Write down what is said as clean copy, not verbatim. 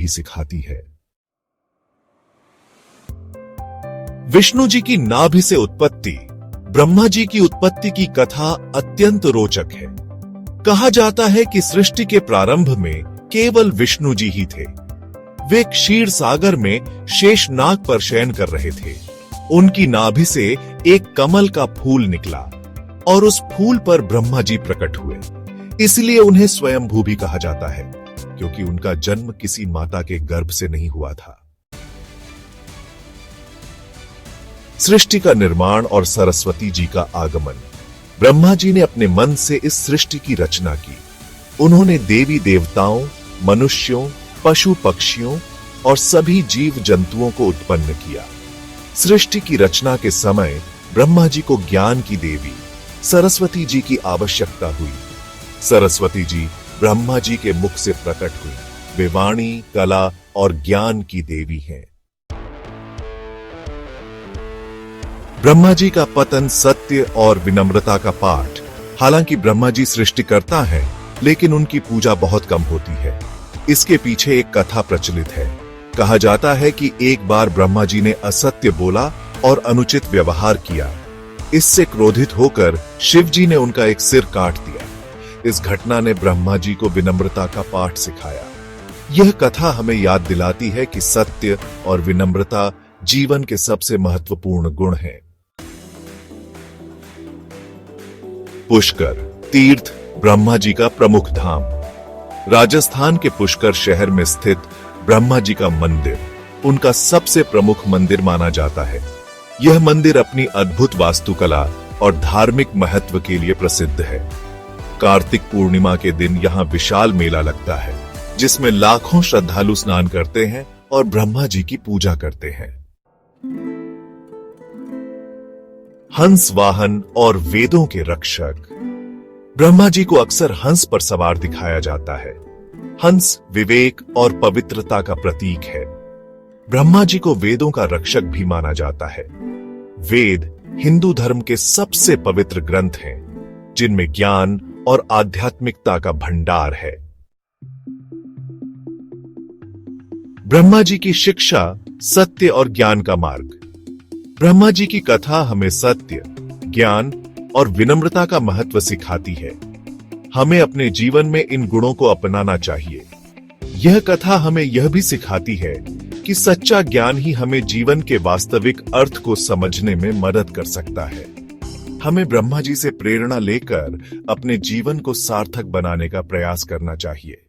भी सिखाती है। विष्णु जी की नाभि से उत्पत्ति, ब्रह्मा जी की उत्पत्ति की कथा अत्यंत रोचक है। कहा जाता है कि सृष्टि के प्रारंभ में केवल विष्णु जी ही थे। वे क्षीर सागर में शेषनाग पर शयन कर रहे थे। उनकी नाभि से एक कमल का फूल निकला और उस फूल पर ब्रह्मा जी प्रकट हुए। इसलिए उन्हें स्वयंभू भी कहा जाता है, क्योंकि उनका जन्म किसी माता के गर्भ से नहीं हुआ था। सृष्टि का निर्माण और सरस्वती जी का आगमन। ब्रह्मा जी ने अपने मन से इस सृष्टि की रचना की। उन्होंने देवी देवताओं, मनुष्यों, पशु पक्षियों और सभी जीव जंतुओं को उत्पन्न किया। सृष्टि की रचना के समय ब्रह्मा जी को ज्ञान की देवी सरस्वती जी की आवश्यकता हुई। सरस्वती जी ब्रह्मा जी के मुख से प्रकट हुई। वे वाणी, कला और ज्ञान की देवी हैं। ब्रह्मा जी का पतन, सत्य और विनम्रता का पाठ। हालांकि ब्रह्मा जी सृष्टिकर्ता हैं, लेकिन उनकी पूजा बहुत कम होती है। इसके पीछे एक कथा प्रचलित है। कहा जाता है कि एक बार ब्रह्मा जी ने असत्य बोला और अनुचित व्यवहार किया। इससे क्रोधित होकर शिव जी ने उनका एक सिर काट दिया। इस घटना ने ब्रह्मा जी को विनम्रता का पाठ सिखाया। यह कथा हमें याद दिलाती है कि सत्य और विनम्रता जीवन के सबसे महत्वपूर्ण गुण हैं। पुष्कर तीर्थ, ब्रह्मा जी का प्रमुख धाम। राजस्थान के पुष्कर शहर में स्थित ब्रह्मा जी का मंदिर उनका सबसे प्रमुख मंदिर माना जाता है। यह मंदिर अपनी अद्भुत वास्तुकला और धार्मिक महत्व के लिए प्रसिद्ध है। कार्तिक पूर्णिमा के दिन यहां विशाल मेला लगता है, जिसमें लाखों श्रद्धालु स्नान करते हैं और ब्रह्मा जी की पूजा करते हैं। हंस वाहन और वेदों के रक्षक। ब्रह्मा जी को अक्सर हंस पर सवार दिखाया जाता है। हंस विवेक और पवित्रता का प्रतीक है। ब्रह्मा जी को वेदों का रक्षक भी माना जाता है। वेद हिंदू धर्म के सबसे पवित्र ग्रंथ हैं, जिनमें ज्ञान और आध्यात्मिकता का भंडार है। ब्रह्मा जी की शिक्षा, सत्य और ज्ञान का मार्ग। ब्रह्मा जी की कथा हमें सत्य, ज्ञान और विनम्रता का महत्व सिखाती है। हमें अपने जीवन में इन गुणों को अपनाना चाहिए। यह कथा हमें यह भी सिखाती है कि सच्चा ज्ञान ही हमें जीवन के वास्तविक अर्थ को समझने में मदद कर सकता है। हमें ब्रह्मा जी से प्रेरणा लेकर अपने जीवन को सार्थक बनाने का प्रयास करना चाहिए।